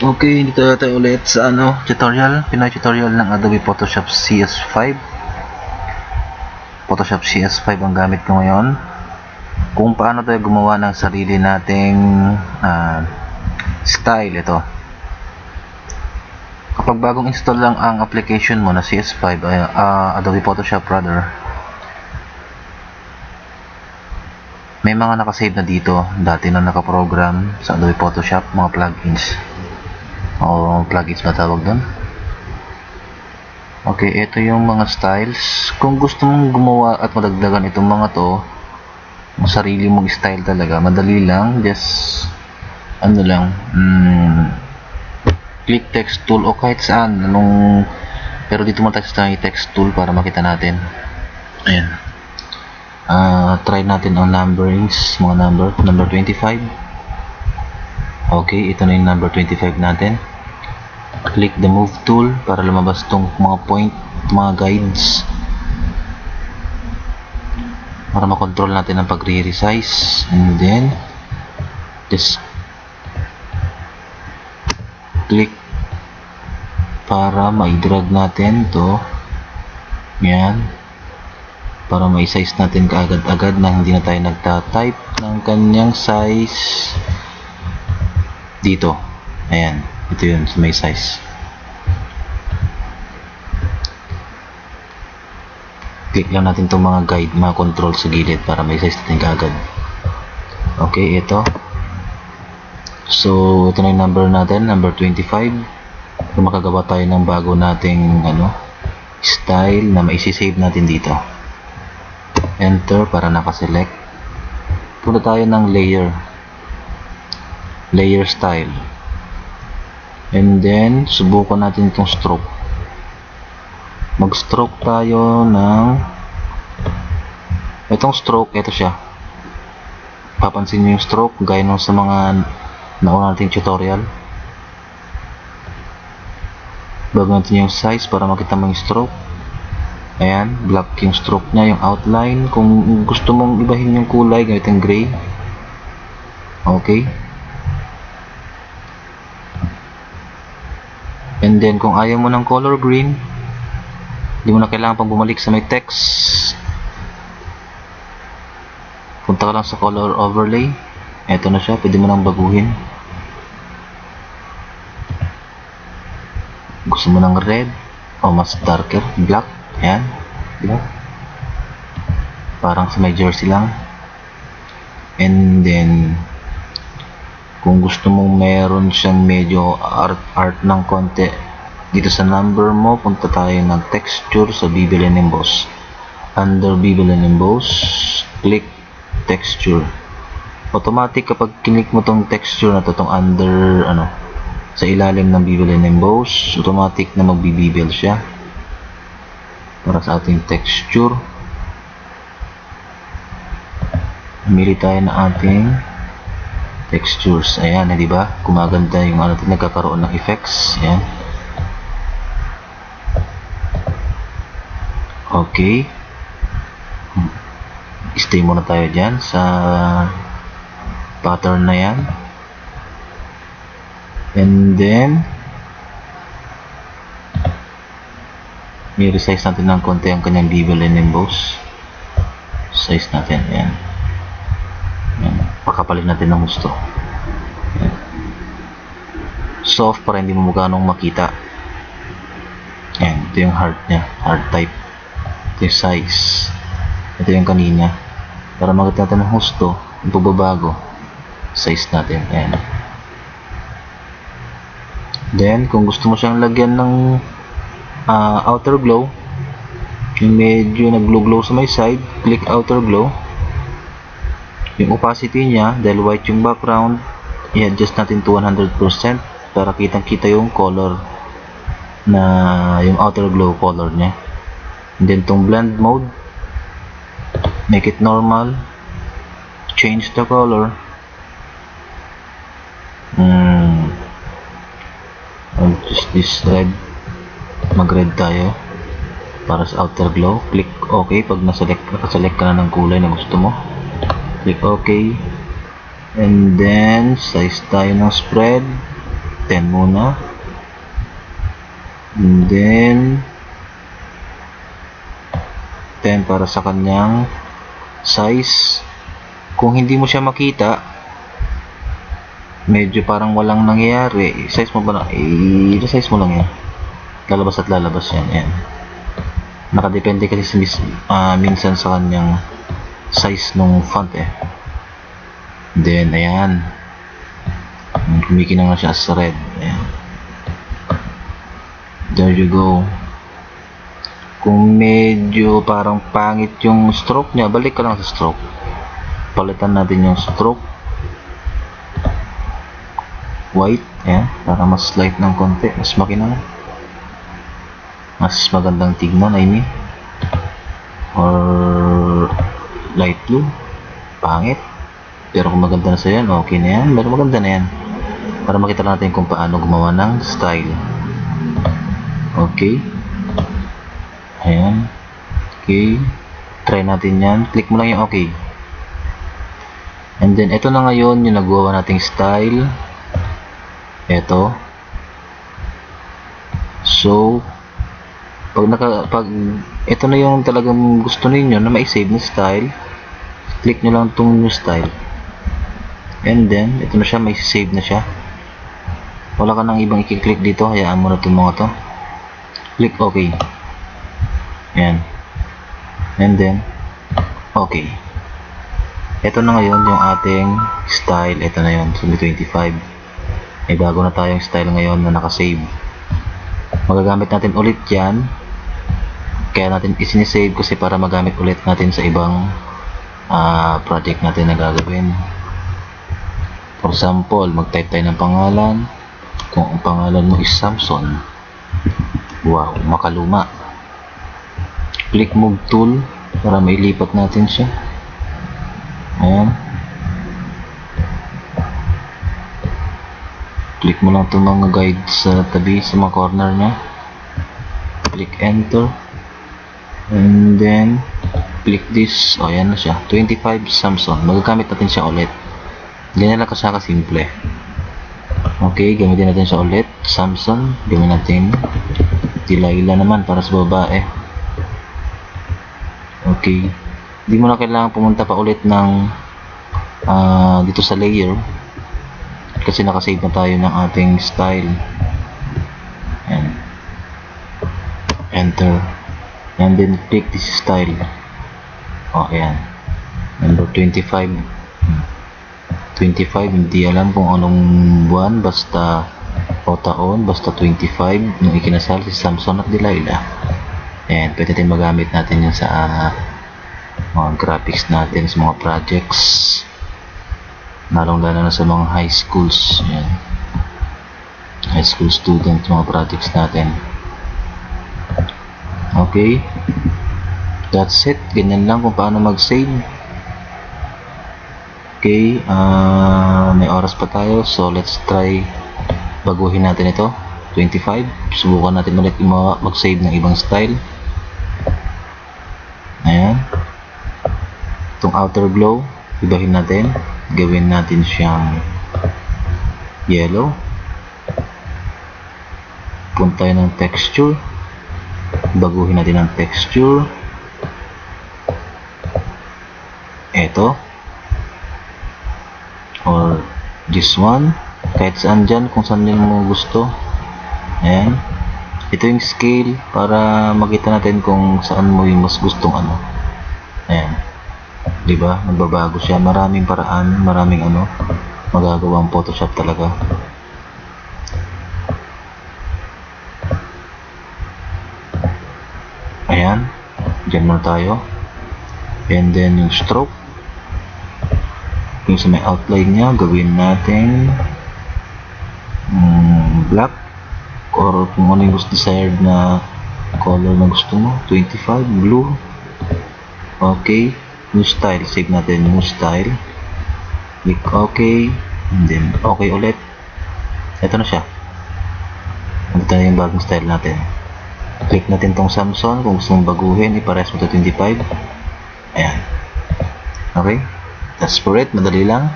Okay, dito tayo ulit sa Pinoy tutorial ng Adobe Photoshop CS5. Photoshop CS5 ang gamit ko ngayon. Kung paano tayo gumawa ng sarili nating style ito. Kapag bagong install lang ang application mo na CS5, Adobe Photoshop rather, may mga nakasave na dito dati na nakaprogram sa Adobe Photoshop, mga plugins. Plugins ba tawag doon? Okay, ito yung mga styles. Kung gusto mong gumawa at madagdagan itong mga to, ang sarili mong style talaga, madali lang. Just click text tool o kahit saan pero dito muna tayo sa text tool para makita natin. Ayan. Try natin ang numberings, mga number 25. Okay, ito na yung number 25 natin. Click the move tool para lumabas tong mga point, mga guides, para makontrol natin ang pagre-resize. And then just click para ma-drag natin to. Yan, para ma-size natin kaagad-agad na hindi na tayo nagta-type ng kanyang size dito. Ayan, ito yun, may size. Click lang natin itong mga guide, mga control sa gilid para may size natin kaagad. Okay, ito. So, ito na yung number natin, number 25. Kung makagawa tayo ng bago nating style na maisisave natin dito. Enter para nakaselect. Punta tayo ng layer style. And then, subukan natin itong stroke. Mag-stroke tayo ng itong stroke, ito siya. Papansin niyo yung stroke gaya nung sa mga nauna nating tutorial. Bago natin yung size para makita mo yung stroke. Ayan, black yung stroke niya, yung outline. Kung gusto mong ibahin yung kulay, gamit yung gray. Okay. And then kung ayaw mo ng color green, hindi mo na kailangan pang bumalik sa may text. Punta ka lang sa color overlay. Eto na siya, pwede mo nang baguhin. Gusto mo ng red o mas darker, black. Ayan, diba? Parang sa may jersey lang. And then kung gusto mong meron siyang medyo art ng konti, dito sa number mo, punta tayo ng texture sa bevel and emboss. Under bevel and emboss, click texture. Automatic kapag kinik mo tong texture na to, tong under sa ilalim ng bevel and emboss, automatic na magbi-bevel siya para sa ating texture. Pumili tayo na ating textures. Ayan, di ba? Gumaganda yung nagkakaroon ng effects. Ayan. Okay. Stay muna tayo dyan sa pattern na yan. And then i-resize natin ng konti ang kanyang bevel and emboss. Size natin. Ayan. Ayan. Pakapalin natin ng gusto. Ayan. Soft para hindi mo ganong makita. Ayan. Ito yung heart nya, heart type. Ito yung size. Ito yung kanina. Para makita natin ng gusto, yung pagbabago, size natin. Ayan. Then kung gusto mo siyang lagyan ng outer glow, yung medyo nag-glow sa may side, click outer glow. Yung opacity niya, dahil white yung background, i-adjust natin to 100% para kitang kita yung color na yung outer glow color niya. And then tong blend mode, make it normal, change the color. Just this red, mag-red tayo para sa outer glow. Click OK pag nakaselect ka na ng kulay na gusto mo. Click OK. And then size tayo ng spread. 10 muna. And then 10 para sa kanyang size. Kung hindi mo siya makita, medyo parang walang nangyayari, size mo ba na, i-size mo lang yan, lalabas at lalabas yan. Ayan, nakadepende kasi minsan sa kanyang size nung font eh. Then ayan, kumikinang na siya as red. Ayan, there you go. Kung medyo parang pangit yung stroke niya, balik ka lang sa stroke, palitan natin yung stroke white, ayan, para mas light ng konti, mas makinang, mas magandang tignan, I mean, or light blue, pangit, pero kung maganda na sa yan, okay na yan, pero maganda na yan, para makita natin kung paano gumawa ng style. Okay, ayan, okay, try natin yan, click mo lang yung okay. And then ito na ngayon yung nagawa nating style. Ito. So pag ito na yung talagang gusto ninyo na ma-save na style, click nyo lang itong new style. And then ito na siya, may save na siya. Wala ka nang ibang i-click dito, hayaan mo na itong mga to. Click OK. Ayan. And then OK. Ito na ngayon yung ating style. Ito na yun, 25. May bago na tayong style ngayon na nakasave. Magagamit natin ulit yan, kaya natin isinisave kasi para magamit ulit natin sa ibang project natin na gagawin. For example, mag-type tayo ng pangalan. Kung ang pangalan mo is Samson, wow, makaluma, click move tool para mailipat natin siya. Ayan, click mo lang itong mga guide sa tabi, sa mga corner nya, click enter, and then click this. O, ayan na siya, 25 Samson. Magagamit natin siya ulit, ganyan lang kasi simple. Okay, gamitin natin siya ulit, Samson. Gawin natin Delilah naman para sa babae. Okay, hindi mo na kailangan pumunta pa ulit ng dito sa layer kasi nakasave na tayo ng ating style. Ayan. Enter, and then click this style. Ayan, number 25. 25, hindi alam kung anong buwan, basta o taon, basta 25 nung ikinasal si Samson at Delilah. And pwede din magamit natin yun sa mga graphics natin, sa mga projects, lalong-lalo na sa mga high schools. Yan, high school student, mga projects natin. Okay, that's it. Ganyan lang kung paano mag-save. Okay, may oras pa tayo, so let's try baguhin natin ito. 25, subukan natin ulit mag-save ng ibang style. Ayan, itong outer glow, ibahin natin, gawin natin siyang yellow. Punta tayo ng texture, baguhin natin ang texture. Ito, or this one, kahit saan dyan, kung saan nyo mo gusto. Ayan, ito yung scale para makita natin kung saan mo yung mas gustong ano. Ayan, diba, nagbabago siya. Maraming paraan, maraming magagawa ang Photoshop talaga. Ayan, dyan muna tayo. And then yung stroke, yung sa may outline nya, gawin natin black, or kung ano yung desired na color na gusto mo. 25, blue. Okay, new style, save natin new style, click OK, and then OK ulit. Ito na siya, ito na yung bagong style natin. Click natin tong Samson. Kung gusto mong baguhin, ipares mo to 25. Ayan, okay, that's for it. Madali lang.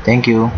Thank you.